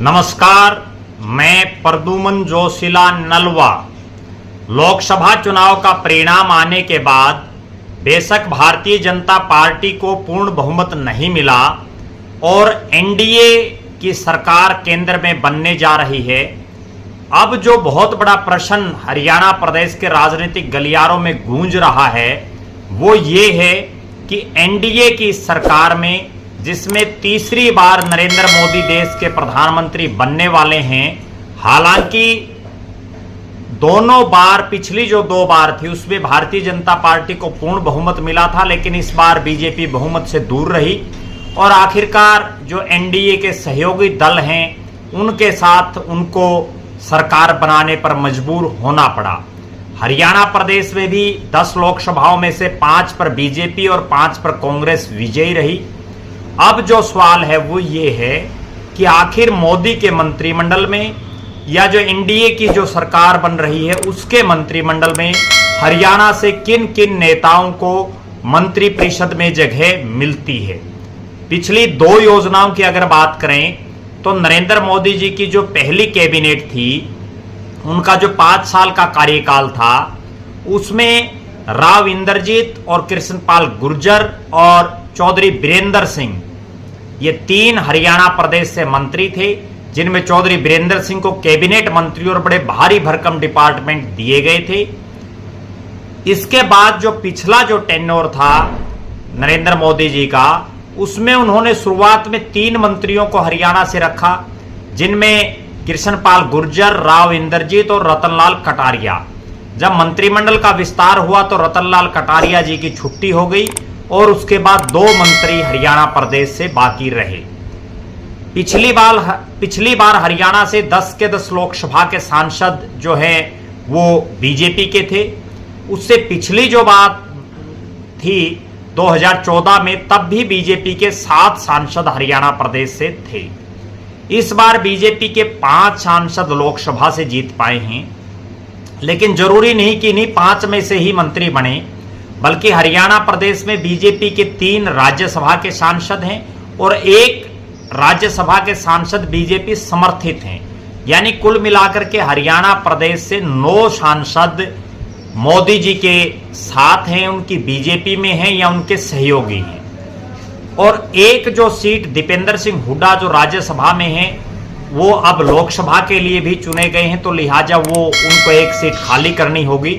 नमस्कार, मैं प्रद्युमन जोशीला नलवा। लोकसभा चुनाव का परिणाम आने के बाद बेशक भारतीय जनता पार्टी को पूर्ण बहुमत नहीं मिला और एनडीए की सरकार केंद्र में बनने जा रही है। अब जो बहुत बड़ा प्रश्न हरियाणा प्रदेश के राजनीतिक गलियारों में गूंज रहा है वो ये है कि एनडीए की सरकार में, जिसमें तीसरी बार नरेंद्र मोदी देश के प्रधानमंत्री बनने वाले हैं, हालांकि दोनों बार, पिछली जो 2 बार थी उसमें भारतीय जनता पार्टी को पूर्ण बहुमत मिला था, लेकिन इस बार बीजेपी बहुमत से दूर रही और आखिरकार जो एनडीए के सहयोगी दल हैं उनके साथ उनको सरकार बनाने पर मजबूर होना पड़ा। हरियाणा प्रदेश में भी 10 लोकसभाओं में से 5 पर बीजेपी और 5 पर कांग्रेस विजयी रही। अब जो सवाल है वो ये है कि आखिर मोदी के मंत्रिमंडल में या जो एनडीए की जो सरकार बन रही है उसके मंत्रिमंडल में हरियाणा से किन किन नेताओं को मंत्रिपरिषद में जगह मिलती है। पिछली 2 योजनाओं की अगर बात करें तो नरेंद्र मोदी जी की जो पहली कैबिनेट थी, उनका जो 5 साल का कार्यकाल था, उसमें राव इंद्रजीत और कृष्णपाल गुर्जर और चौधरी बीरेंद्र सिंह, ये 3 हरियाणा प्रदेश से मंत्री थे, जिनमें चौधरी बीरेंद्र सिंह को कैबिनेट मंत्री और बड़े भारी भरकम डिपार्टमेंट दिए गए थे। इसके बाद जो पिछला जो टेन्योर था नरेंद्र मोदी जी का, उसमें उन्होंने शुरुआत में 3 मंत्रियों को हरियाणा से रखा, जिनमें कृष्णपाल गुर्जर, राव इंद्रजीत और रतनलाल कटारिया। जब मंत्रिमंडल का विस्तार हुआ तो रतनलाल कटारिया जी की छुट्टी हो गई और उसके बाद 2 मंत्री हरियाणा प्रदेश से बाकी रहे। पिछली बार हरियाणा से 10 के 10 लोकसभा के सांसद जो है वो बीजेपी के थे। उससे पिछली जो बात थी 2014 में, तब भी बीजेपी के 7 सांसद हरियाणा प्रदेश से थे। इस बार बीजेपी के 5 सांसद लोकसभा से जीत पाए हैं, लेकिन जरूरी नहीं कि इन्हीं 5 में से ही मंत्री बने, बल्कि हरियाणा प्रदेश में बीजेपी के 3 राज्यसभा के सांसद हैं और 1 राज्यसभा के सांसद बीजेपी समर्थित हैं। यानी कुल मिलाकर के हरियाणा प्रदेश से 9 सांसद मोदी जी के साथ हैं, उनकी बीजेपी में हैं या उनके सहयोगी हैं। और 1 जो सीट दीपेंद्र सिंह हुड्डा जो राज्यसभा में है, वो अब लोकसभा के लिए भी चुने गए हैं, तो लिहाजा वो उनको 1 सीट खाली करनी होगी।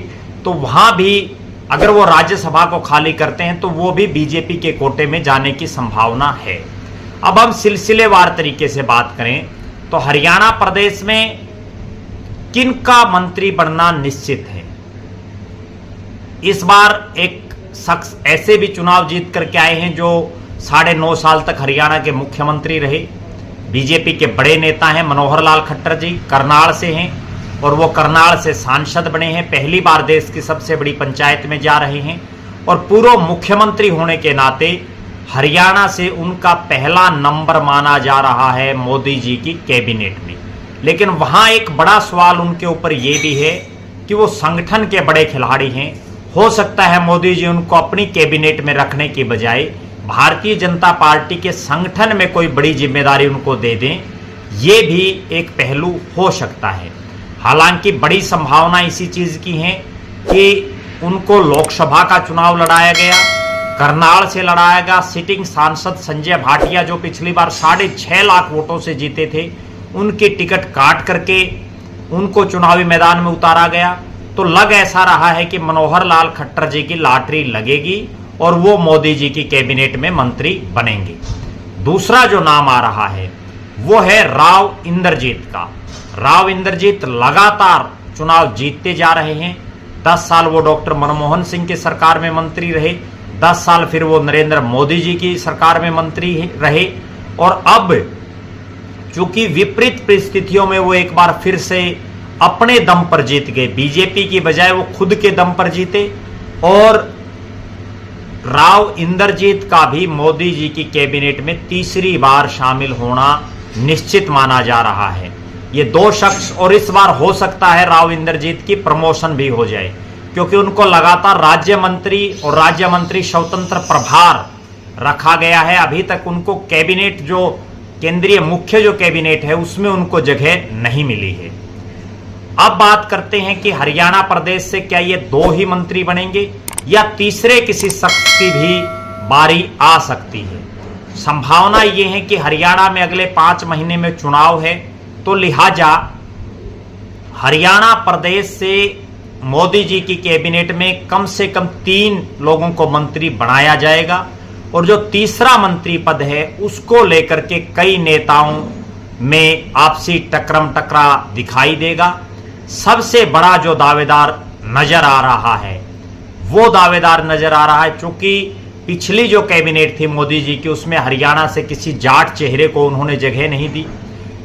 तो वहां भी अगर वो राज्यसभा को खाली करते हैं तो वो भी बीजेपी के कोटे में जाने की संभावना है। अब हम सिलसिलेवार तरीके से बात करें तो हरियाणा प्रदेश में किनका मंत्री बनना निश्चित है। इस बार एक शख्स ऐसे भी चुनाव जीत करके आए हैं जो 9.5 साल तक हरियाणा के मुख्यमंत्री रहे। बीजेपी के बड़े नेता हैं मनोहर लाल खट्टर जी, करनाल से हैं और वो करनाल से सांसद बने हैं। पहली बार देश की सबसे बड़ी पंचायत में जा रहे हैं और पूर्व मुख्यमंत्री होने के नाते हरियाणा से उनका पहला नंबर माना जा रहा है मोदी जी की कैबिनेट में। लेकिन वहां एक बड़ा सवाल उनके ऊपर ये भी है कि वो संगठन के बड़े खिलाड़ी हैं। हो सकता है मोदी जी उनको अपनी कैबिनेट में रखने की बजाय भारतीय जनता पार्टी के संगठन में कोई बड़ी जिम्मेदारी उनको दे दें, ये भी एक पहलू हो सकता है। हालांकि बड़ी संभावना इसी चीज की है कि उनको लोकसभा का चुनाव लड़ाया गया, करनाल से लड़ाया गया। सिटिंग सांसद संजय भाटिया जो पिछली बार 6.5 लाख वोटों से जीते थे, उनकी टिकट काट करके उनको चुनावी मैदान में उतारा गया। तो लग ऐसा रहा है कि मनोहर लाल खट्टर जी की लॉटरी लगेगी और वो मोदी जी की कैबिनेट में मंत्री बनेंगे। दूसरा जो नाम आ रहा है वो है राव इंद्रजीत का। राव इंद्रजीत लगातार चुनाव जीतते जा रहे हैं। 10 साल वो डॉक्टर मनमोहन सिंह की सरकार में मंत्री रहे, 10 साल फिर वो नरेंद्र मोदी जी की सरकार में मंत्री रहे और अब चूंकि विपरीत परिस्थितियों में वो एक बार फिर से अपने दम पर जीत गए, बीजेपी की बजाय वो खुद के दम पर जीते और राव इंद्रजीत का भी मोदी जी की कैबिनेट में तीसरी बार शामिल होना निश्चित माना जा रहा है। ये 2 शख्स, और इस बार हो सकता है राव इंद्रजीत की प्रमोशन भी हो जाए, क्योंकि उनको लगातार राज्य मंत्री और राज्य मंत्री स्वतंत्र प्रभार रखा गया है। अभी तक उनको कैबिनेट जो केंद्रीय मुख्य जो कैबिनेट है उसमें उनको जगह नहीं मिली है। अब बात करते हैं कि हरियाणा प्रदेश से क्या ये 2 ही मंत्री बनेंगे या तीसरे किसी शख्स की भी बारी आ सकती है। संभावना ये है कि हरियाणा में अगले 5 महीने में चुनाव है, तो लिहाजा हरियाणा प्रदेश से मोदी जी की कैबिनेट में कम से कम 3 लोगों को मंत्री बनाया जाएगा और जो तीसरा मंत्री पद है उसको लेकर के कई नेताओं में आपसी टकरा दिखाई देगा। सबसे बड़ा जो दावेदार नजर आ रहा है वो दावेदार नजर आ रहा है, चूंकि पिछली जो कैबिनेट थी मोदी जी की उसमें हरियाणा से किसी जाट चेहरे को उन्होंने जगह नहीं दी,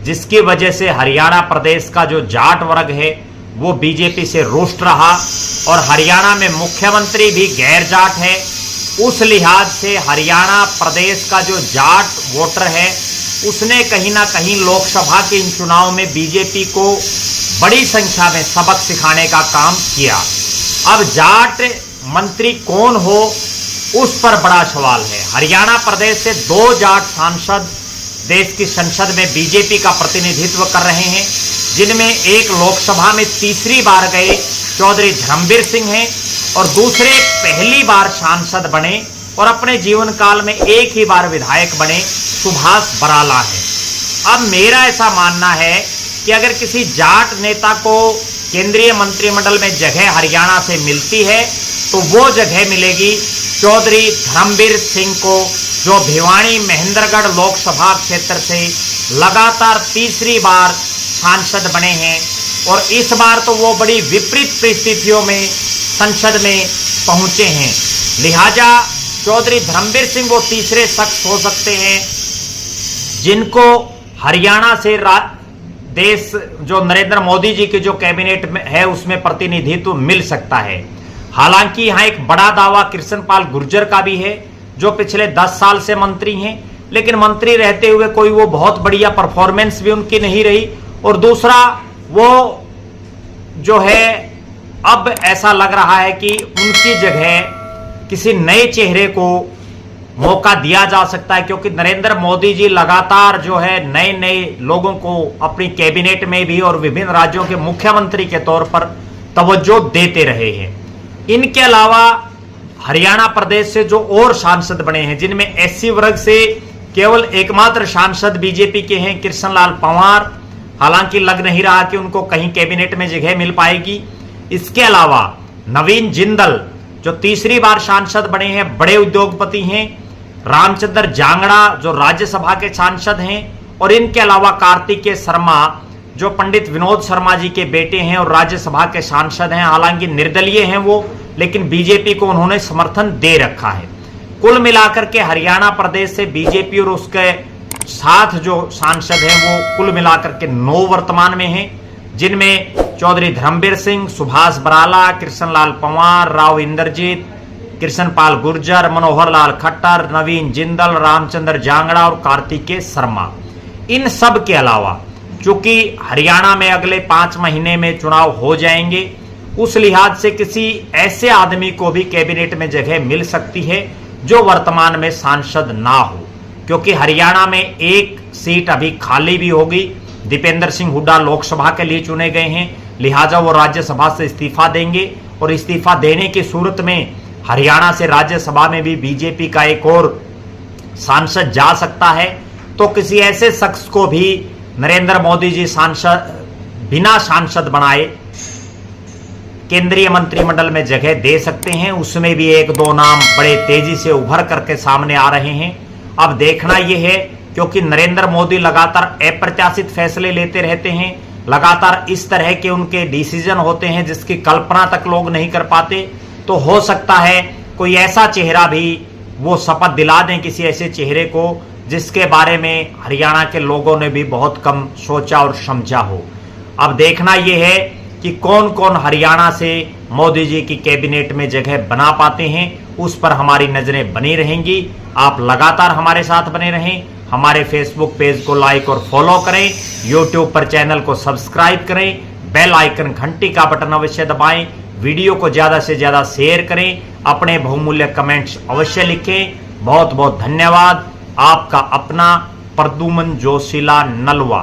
जिसकी वजह से हरियाणा प्रदेश का जो जाट वर्ग है वो बीजेपी से रुष्ट रहा और हरियाणा में मुख्यमंत्री भी गैर जाट है। उस लिहाज से हरियाणा प्रदेश का जो जाट वोटर है उसने कहीं ना कहीं लोकसभा के इन चुनाव में बीजेपी को बड़ी संख्या में सबक सिखाने का काम किया। अब जाट मंत्री कौन हो उस पर बड़ा सवाल है। हरियाणा प्रदेश से 2 जाट सांसद देश की संसद में बीजेपी का प्रतिनिधित्व कर रहे हैं, जिनमें एक लोकसभा में तीसरी बार गए चौधरी धर्मवीर सिंह हैं और दूसरे पहली बार सांसद बने और अपने जीवन काल में एक ही बार विधायक बने सुभाष बराला है। अब मेरा ऐसा मानना है कि अगर किसी जाट नेता को केंद्रीय मंत्रिमंडल में जगह हरियाणा से मिलती है तो वो जगह मिलेगी चौधरी धर्मवीर सिंह को, जो भिवानी महेंद्रगढ़ लोकसभा क्षेत्र से लगातार तीसरी बार सांसद बने हैं और इस बार तो वो बड़ी विपरीत परिस्थितियों में संसद में पहुंचे हैं। लिहाजा चौधरी धर्मवीर सिंह वो तीसरे शख्स हो सकते हैं जिनको हरियाणा से देश जो नरेंद्र मोदी जी के जो कैबिनेट में है उसमें प्रतिनिधित्व मिल सकता है। हालांकि यहाँ एक बड़ा दावा कृष्णपाल गुर्जर का भी है जो पिछले 10 साल से मंत्री हैं, लेकिन मंत्री रहते हुए कोई वो बहुत बढ़िया परफॉर्मेंस भी उनकी नहीं रही और दूसरा वो जो है अब ऐसा लग रहा है कि उनकी जगह किसी नए चेहरे को मौका दिया जा सकता है, क्योंकि नरेंद्र मोदी जी लगातार जो है नए नए लोगों को अपनी कैबिनेट में भी और विभिन्न राज्यों के मुख्यमंत्री के तौर पर तवज्जो देते रहे हैं। इनके अलावा हरियाणा प्रदेश से जो और सांसद बने हैं जिनमें एससी वर्ग से केवल एकमात्र सांसद बीजेपी के हैं कृष्णलाल पंवार, हालांकि लग नहीं रहा कि उनको कहीं कैबिनेट में जगह मिल पाएगी। इसके अलावा नवीन जिंदल जो तीसरी बार सांसद बने हैं, बड़े उद्योगपति हैं, रामचंद्र जांगड़ा जो राज्यसभा के सांसद हैं और इनके अलावा कार्तिकेय शर्मा जो पंडित विनोद शर्मा जी के बेटे हैं और राज्यसभा के सांसद हैं। हालांकि निर्दलीय हैं वो, लेकिन बीजेपी को उन्होंने समर्थन दे रखा है। कुल मिलाकर के हरियाणा प्रदेश से बीजेपी और उसके साथ जो सांसद हैं वो कुल मिलाकर के 9 वर्तमान में हैं, जिनमें चौधरी धर्मवीर सिंह, सुभाष बराला, कृष्णलाल पंवार, राव इंद्रजीत, कृष्णपाल गुर्जर, मनोहर लाल खट्टर, नवीन जिंदल, रामचंद्र जांगड़ा और कार्तिकेय शर्मा। इन सब के अलावा चूंकि हरियाणा में अगले 5 महीने में चुनाव हो जाएंगे, उस लिहाज से किसी ऐसे आदमी को भी कैबिनेट में जगह मिल सकती है जो वर्तमान में सांसद ना हो, क्योंकि हरियाणा में एक सीट अभी खाली भी होगी। दीपेंद्र सिंह हुड्डा लोकसभा के लिए चुने गए हैं, लिहाजा वो राज्यसभा से इस्तीफा देंगे और इस्तीफा देने की सूरत में हरियाणा से राज्यसभा में भी बीजेपी का एक और सांसद जा सकता है। तो किसी ऐसे शख्स को भी नरेंद्र मोदी जी बिना सांसद बनाए केंद्रीय मंत्रिमंडल में जगह दे सकते हैं। उसमें भी 1-2 नाम बड़े तेजी से उभर करके सामने आ रहे हैं। अब देखना यह है, क्योंकि नरेंद्र मोदी लगातार अप्रत्याशित फैसले लेते रहते हैं, लगातार इस तरह के उनके डिसीजन होते हैं जिसकी कल्पना तक लोग नहीं कर पाते। तो हो सकता है कोई ऐसा चेहरा भी वो शपथ दिला दें किसी ऐसे चेहरे को जिसके बारे में हरियाणा के लोगों ने भी बहुत कम सोचा और समझा हो। अब देखना यह है कि कौन कौन हरियाणा से मोदी जी की कैबिनेट में जगह बना पाते हैं, उस पर हमारी नजरें बनी रहेंगी। आप लगातार हमारे साथ बने रहें, हमारे फेसबुक पेज को लाइक और फॉलो करें, यूट्यूब पर चैनल को सब्सक्राइब करें, बेल आइकन घंटी का बटन अवश्य दबाएं, वीडियो को ज्यादा से ज्यादा शेयर करें, अपने बहुमूल्य कमेंट्स अवश्य लिखें। बहुत बहुत धन्यवाद। आपका अपना प्रद्युमन जोशीला नलवा।